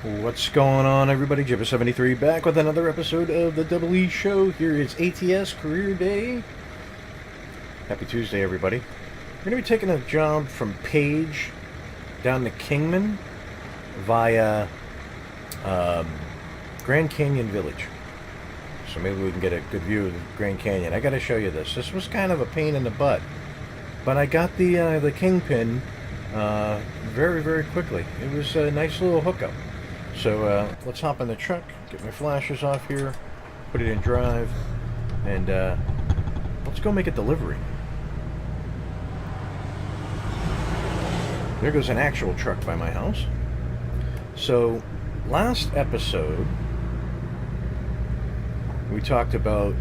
What's going on, everybody? Jibba73 back with another episode of the Double E Show. Here is ATS Career Day. Happy Tuesday, everybody. We're going to be taking a job from Page down to Kingman via Grand Canyon Village. So maybe we can get a good view of the Grand Canyon. I got to show you this. This was kind of a pain in the butt, but I got the Kingpin very, very quickly. It was a nice little hookup. So let's hop in the truck, get my flashes off here, put it in drive, and let's go make a delivery. There goes an actual truck by my house. So last episode we talked about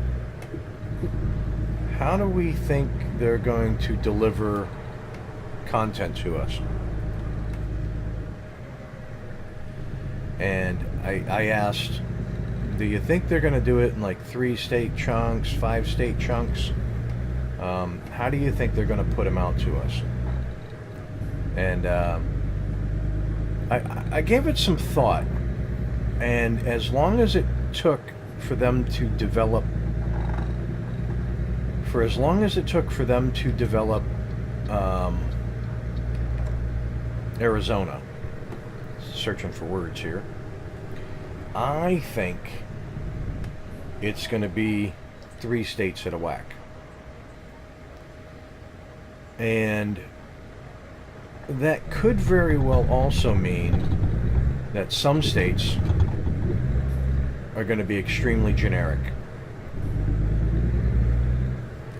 how do we think they're going to deliver content to us. And I asked, do you think they're going to do it in like 3 state chunks, 5 state chunks? How do you think they're going to put them out to us? And I gave it some thought. And as long as it took for them to develop, Arizona, searching for words here, I think it's going to be 3 states at a whack. And that could very well also mean that some states are going to be extremely generic.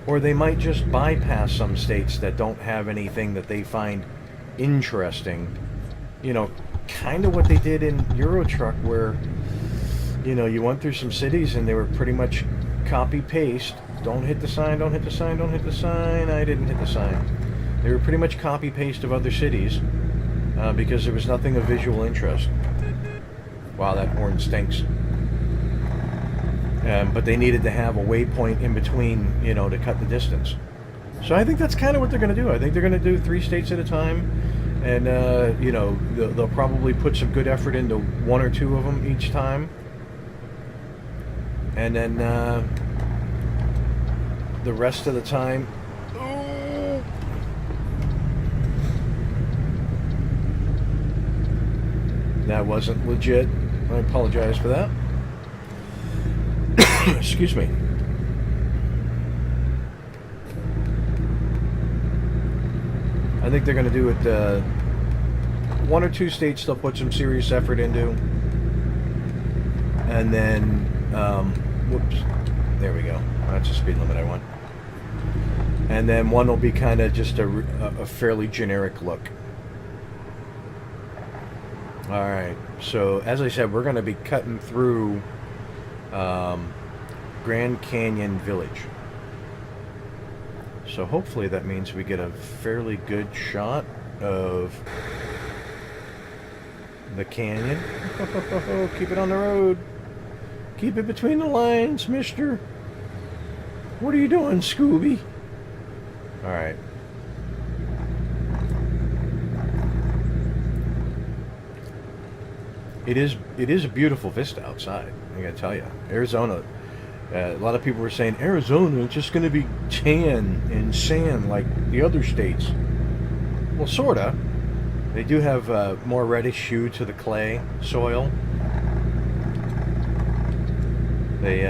Or they might just bypass some states that don't have anything that they find interesting. You know, kind of what they did in Euro Truck, where, you know, you went through some cities and they were pretty much copy paste. Don't hit the sign, don't hit the sign, don't hit the sign. I didn't hit the sign. They were pretty much copy paste of other cities because there was nothing of visual interest. Wow, that horn stinks. But they needed to have a waypoint in between, you know, to cut the distance. So I think that's kind of what they're going to do. I think they're going to do 3 states at a time. And, you know, they'll probably put some good effort into 1 or 2 of them each time. And then the rest of the time... That wasn't legit. I apologize for that. Excuse me. I think they're going to do it 1 or 2 states they'll put some serious effort into. And then, whoops, there we go. That's the speed limit I want. And then 1 will be kind of just a fairly generic look. Alright, so as I said, we're going to be cutting through Grand Canyon Village. So hopefully that means we get a fairly good shot of the canyon. Keep it on the road. Keep it between the lines, mister. What are you doing, Scooby? Alright. It is a beautiful vista outside, I gotta tell you. Arizona, a lot of people were saying, Arizona, it's just gonna be tan and sand like the other states. Well, sorta. They do have more reddish hue to the clay soil. They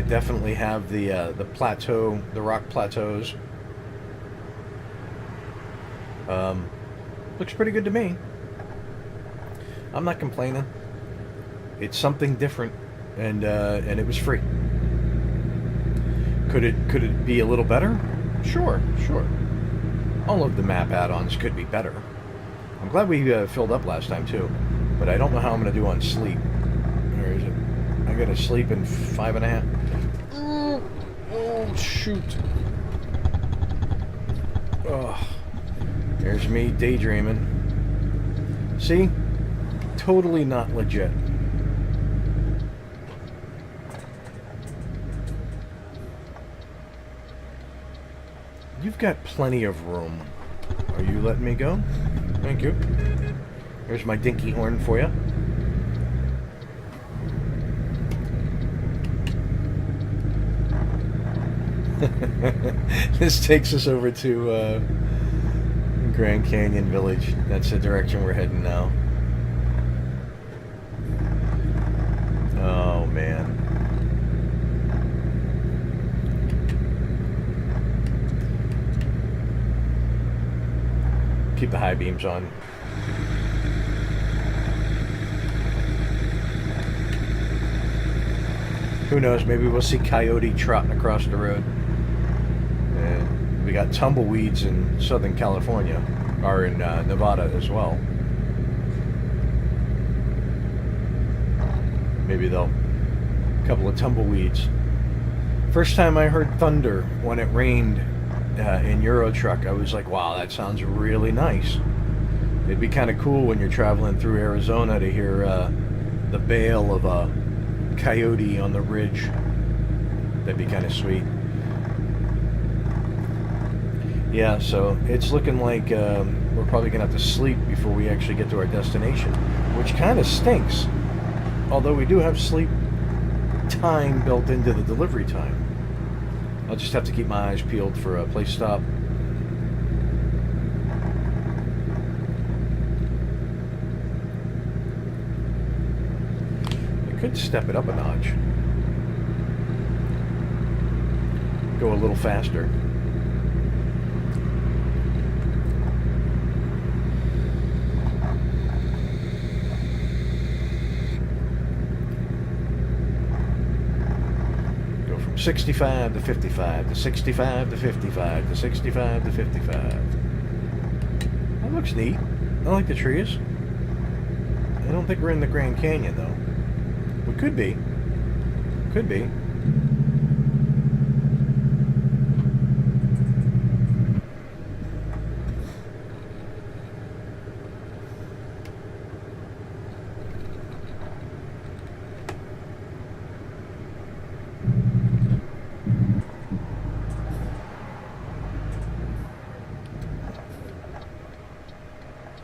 definitely have the plateau, the rock plateaus. Looks pretty good to me. I'm not complaining. It's something different, and it was free. Could it be a little better? Sure. All of the map add-ons could be better. I'm glad we filled up last time too, but I don't know how I'm gonna do on sleep. Where is it? I gotta sleep in 5.5. Oh shoot! Oh, there's me daydreaming. See? Totally not legit. You've got plenty of room. Are you letting me go? Thank you. Here's my dinky horn for you. This takes us over to Grand Canyon Village. That's the direction we're heading now. Oh, man. Keep the high beams on. Who knows, maybe we'll see coyote trotting across the road. And we got tumbleweeds in Southern California, or in Nevada as well. Maybe they'll... a couple of tumbleweeds. First time I heard thunder when it rained in Euro Truck, I was like, wow, that sounds really nice. It'd be kind of cool when you're traveling through Arizona to hear the bail of a coyote on the ridge. That'd be kind of sweet. Yeah, so it's looking like we're probably gonna have to sleep before we actually get to our destination, which kind of stinks. Although we do have sleep time built into the delivery time. I'll just have to keep my eyes peeled for a place stop. Could step it up a notch. Go a little faster. Go from 65 to 55 to 65 to 55 to 65 to 55. That looks neat. I like the trees. I don't think we're in the Grand Canyon though. We could be. Could be.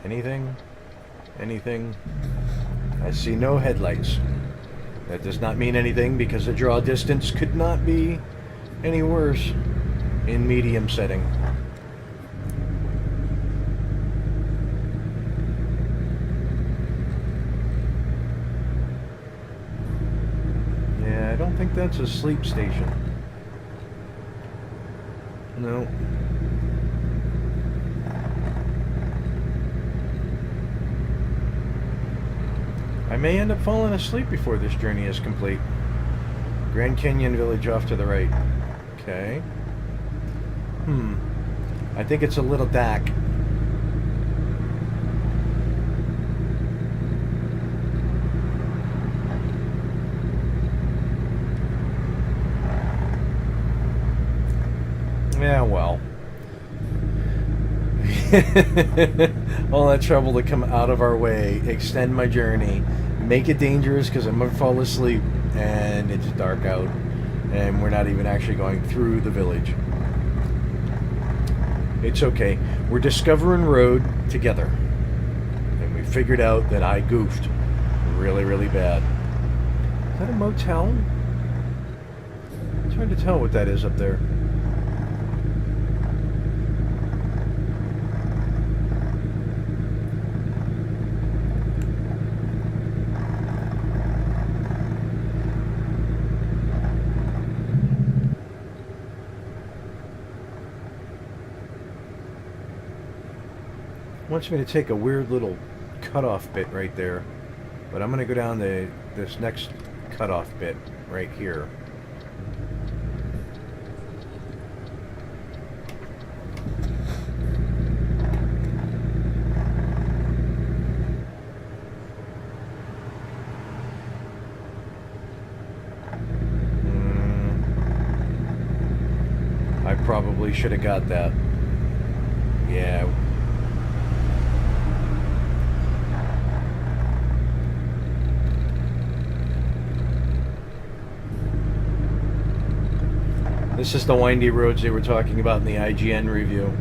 Anything? Anything? I see no headlights. That does not mean anything because the draw distance could not be any worse in medium setting. Yeah, I don't think that's a sleep station. No. I may end up falling asleep before this journey is complete. Grand Canyon Village off to the right. Okay. I think it's a little dark. Yeah, well. All that trouble to come out of our way, extend my journey, make it dangerous because I'm going to fall asleep, and it's dark out, and we're not even actually going through the village. It's okay. We're discovering road together, and we figured out that I goofed really, really bad. Is that a motel? It's hard to tell what that is up there. Wants me to take a weird little cutoff bit right there, but I'm going to go down to this next cutoff bit right here. I probably should have got that. Yeah. This is the windy roads they were talking about in the IGN review,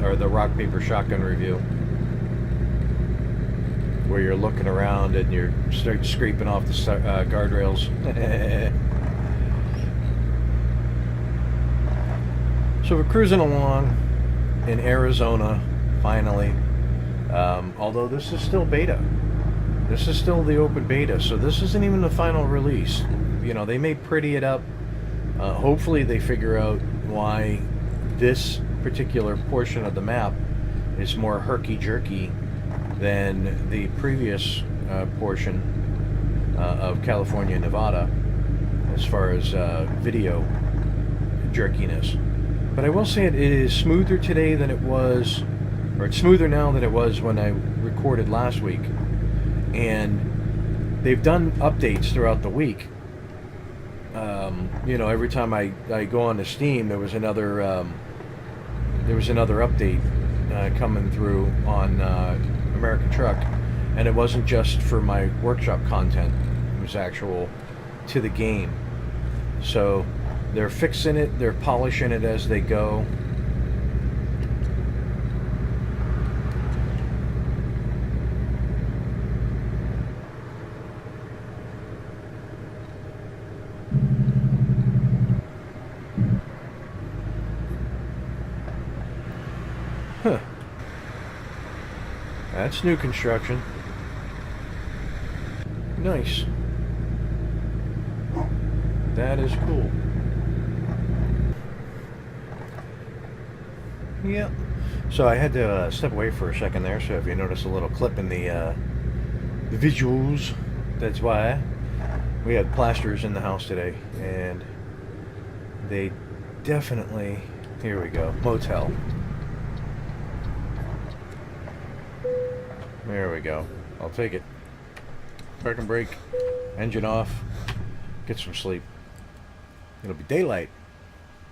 or the rock, paper, shotgun review, where you're looking around and you're start scraping off the guardrails. So we're cruising along in Arizona, finally. Although this is still beta. This is still the open beta, so this isn't even the final release. You know, they may pretty it up. Hopefully they figure out why this particular portion of the map is more herky-jerky than the previous portion of California, Nevada, as far as video jerkiness. But I will say it is smoother today than it was, or it's smoother now than it was when I recorded last week. And they've done updates throughout the week. You know, every time I go on to Steam, there was another update coming through on American Truck, and it wasn't just for my workshop content. It was actual to the game. So they're fixing it, they're polishing it as they go. Huh. That's new construction. Nice. That is cool. Yeah. So I had to step away for a second there, so if you notice a little clip in the visuals, that's why. We had plasters in the house today, and they definitely, here we go, motel. There we go. I'll take it. Parking brake, engine off, get some sleep. It'll be daylight.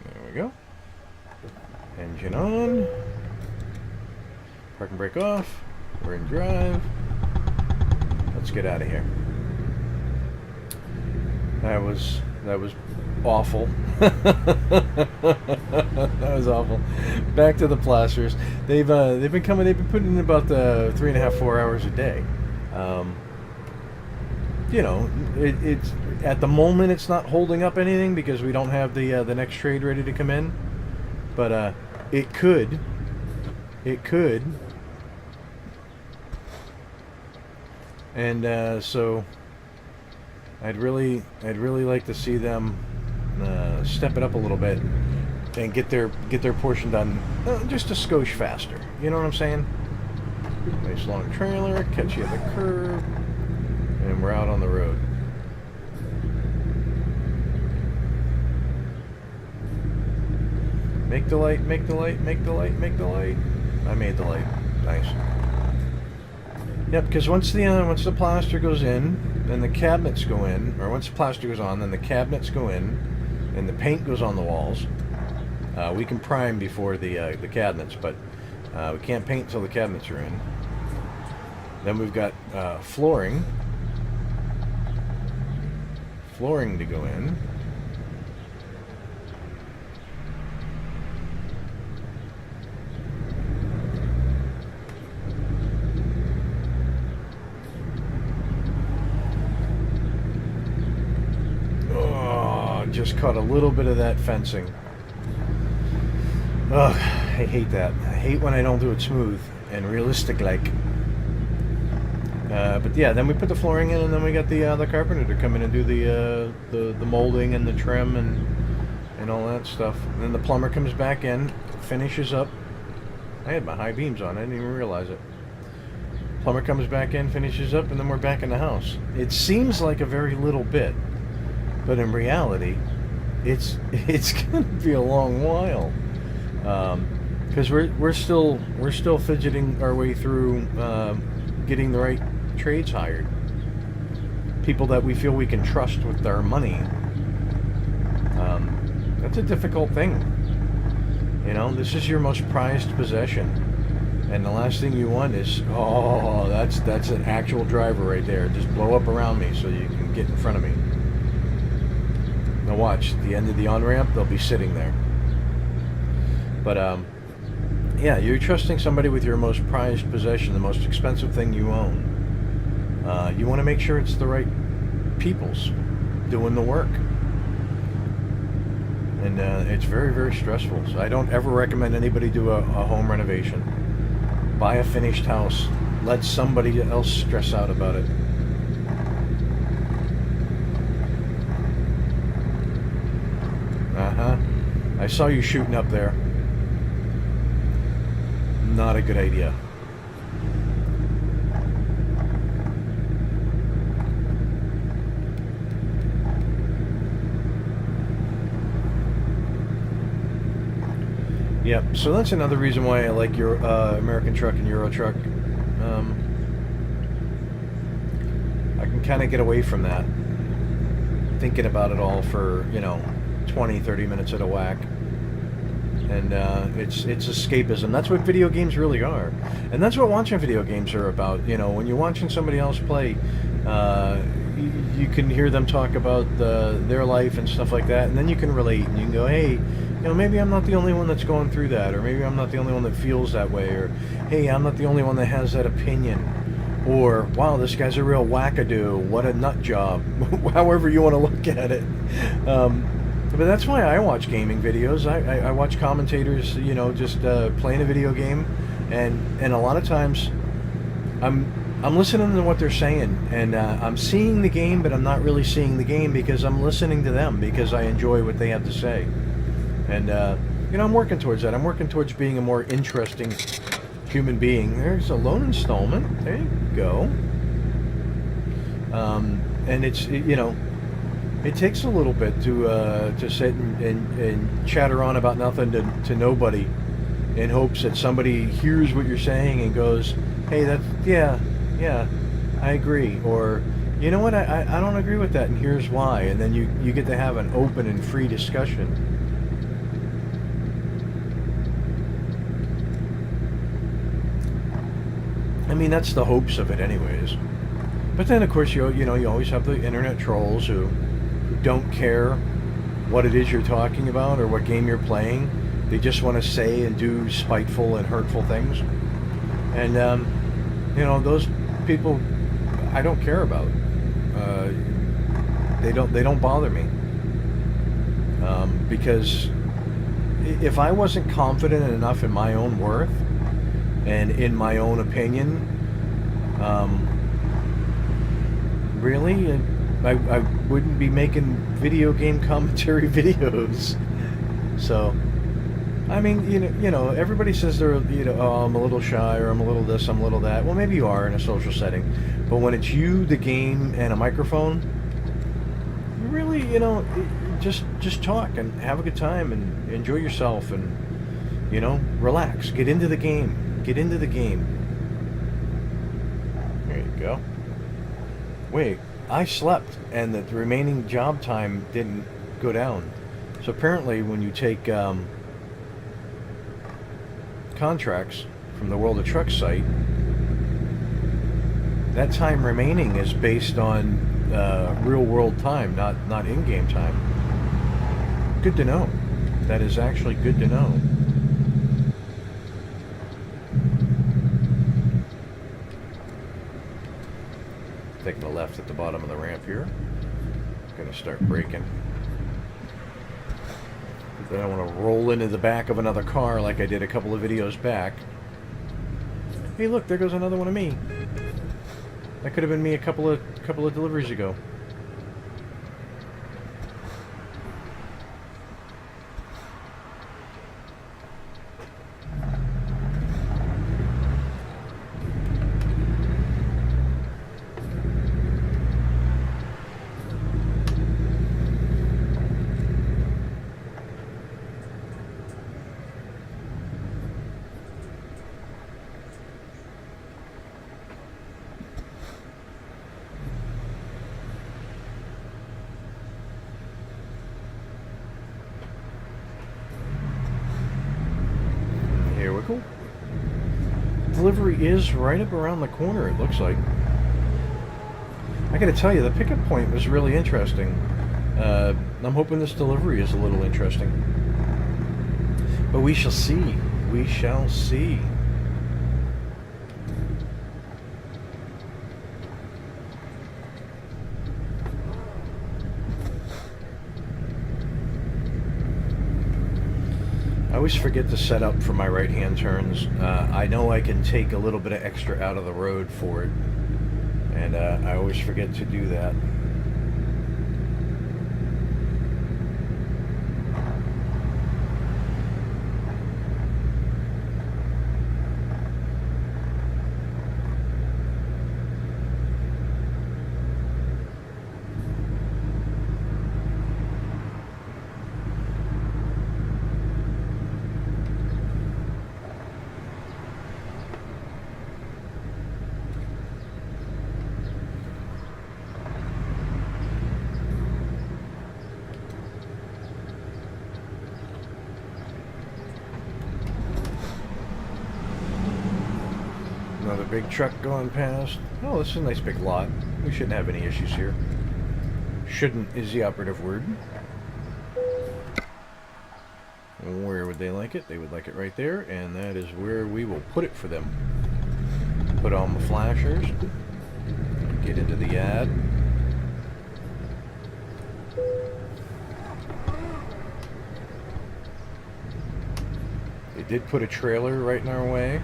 There we go. Engine on. Parking brake off. We're in drive. Let's get out of here. That was awful. That was awful. Back to the plasters. They've been putting in about 3.5-4 hours a day. You know, it's at the moment it's not holding up anything because we don't have the next trade ready to come in, but it could. And so I'd really like to see them step it up a little bit and get their portion done just a skosh faster. You know what I'm saying? Nice long trailer, catch you at the curb, and we're out on the road. Make the light, make the light, make the light, make the light. I made the light. Nice. Yep, because once the plaster goes in, then the cabinets go in, or once the plaster goes on, then the cabinets go in, and the paint goes on the walls. We can prime before the cabinets, but we can't paint until the cabinets are in. Then we've got flooring to go in. Just caught a little bit of that fencing. Ugh, I hate that. I hate when I don't do it smooth and realistic like. But yeah, then we put the flooring in, and then we got the carpenter to come in and do the molding and the trim and all that stuff. And then the plumber comes back in, finishes up. I had my high beams on. I didn't even realize it. Plumber comes back in, finishes up, and then we're back in the house. It seems like a very little bit. But in reality, it's gonna be a long while, because we're still fidgeting our way through getting the right trades hired, people that we feel we can trust with our money. That's a difficult thing. You know, this is your most prized possession, and the last thing you want is, oh, that's an actual driver right there. Just blow up around me so you can get in front of me. Now watch, at the end of the on-ramp, they'll be sitting there. But, yeah, you're trusting somebody with your most prized possession, the most expensive thing you own. You want to make sure it's the right people's doing the work. And it's very, very stressful. So I don't ever recommend anybody do a home renovation. Buy a finished house. Let somebody else stress out about it. Uh-huh. I saw you shooting up there. Not a good idea. Yep, so that's another reason why I like your American Truck and Euro Truck. I can kind of get away from that, thinking about it all for, 20, 30 minutes at a whack. And it's escapism. That's what video games really are. And that's what watching video games are about. When you're watching somebody else play, you can hear them talk about their life and stuff like that, and then you can relate, and you can go, hey, maybe I'm not the only one that's going through that, or maybe I'm not the only one that feels that way, or hey, I'm not the only one that has that opinion, or wow, this guy's a real wackadoo, what a nut job, however you want to look at it. But that's why I watch gaming videos. I watch commentators, just playing a video game, and a lot of times I'm listening to what they're saying, and I'm seeing the game, but I'm not really seeing the game because I'm listening to them because I enjoy what they have to say. And, I'm working towards that. I'm working towards being a more interesting human being. There's a loan installment. There you go. And it's, it takes a little bit to sit and chatter on about nothing to nobody in hopes that somebody hears what you're saying and goes, hey, that's, yeah, I agree. Or, you know what, I don't agree with that, and here's why. And then you get to have an open and free discussion. I mean, that's the hopes of it anyways. But then, of course, you always have the internet trolls who don't care what it is you're talking about or what game you're playing. They just want to say and do spiteful and hurtful things. And, those people I don't care about. They don't bother me. Because if I wasn't confident enough in my own worth and in my own opinion, really, I wouldn't be making video game commentary videos. So, I mean, everybody says they're, oh, I'm a little shy, or I'm a little this, I'm a little that. Well, maybe you are in a social setting, but when it's you, the game, and a microphone, you really, just talk and have a good time and enjoy yourself and, relax. Get into the game. Get into the game. There you go. Wait, I slept, and the remaining job time didn't go down. So apparently, when you take contracts from the World of Truck site, that time remaining is based on real-world time, not in-game time. Good to know. That is actually good to know. Taking a left at the bottom of the ramp here. Gonna start braking. Then I want to roll into the back of another car like I did a couple of videos back. Hey, look, there goes another one of me. That could have been me a couple of deliveries ago. Delivery is right up around the corner, it looks like. I gotta tell you, the pickup point was really interesting. I'm hoping this delivery is a little interesting. But we shall see. We shall see. I always forget to set up for my right-hand turns. I know I can take a little bit of extra out of the road for it, and I always forget to do that. Another big truck going past. Oh, this is a nice big lot. We shouldn't have any issues here. Shouldn't is the operative word. Where would they like it? They would like it right there, and that is where we will put it for them. Put on the flashers. Get into the ad. They did put a trailer right in our way.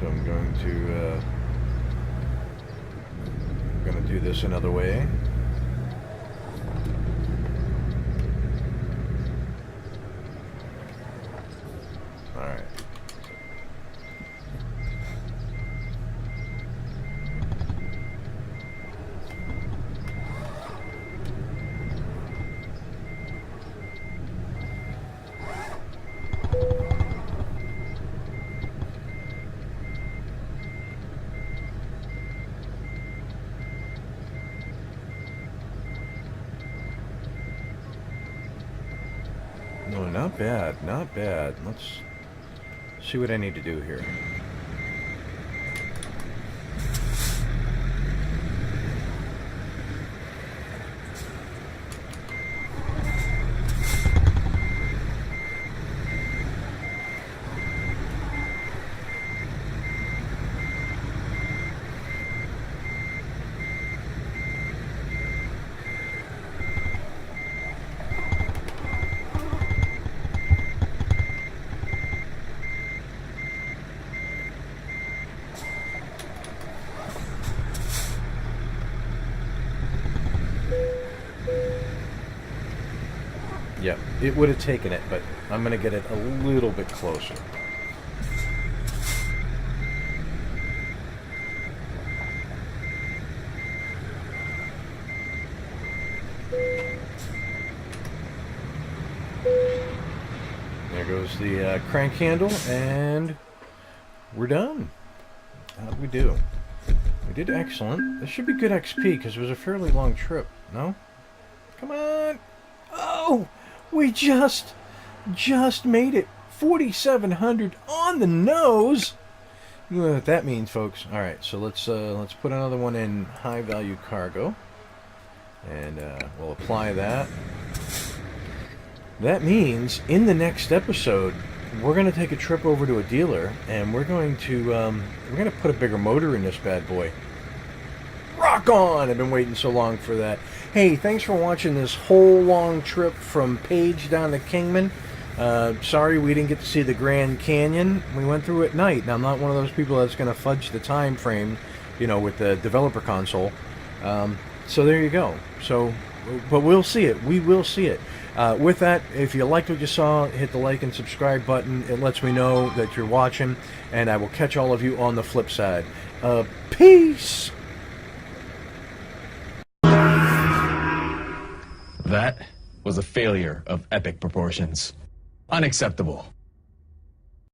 So I'm going to do this another way. All right. No, not bad, not bad. Let's see what I need to do here. Yep, it would have taken it, but I'm going to get it a little bit closer. There goes the crank handle, and we're done. How'd we do? We did excellent. This should be good XP, because it was a fairly long trip, no? Come on! Oh! We just made it. 4,700 on the nose. You know what that means, folks. All right, so let's put another one in high value cargo, and we'll apply that. That means in the next episode, we're going to take a trip over to a dealer, and we're going to put a bigger motor in this bad boy. Rock on! I've been waiting so long for that. Hey, thanks for watching this whole long trip from Page down to Kingman. Sorry we didn't get to see the Grand Canyon. We went through at night. Now, I'm not one of those people that's going to fudge the time frame, you know, with the developer console. So there you go. So, but we'll see it. We will see it. With that, if you liked what you saw, hit the like and subscribe button. It lets me know that you're watching, and I will catch all of you on the flip side. Peace! That was a failure of epic proportions. Unacceptable.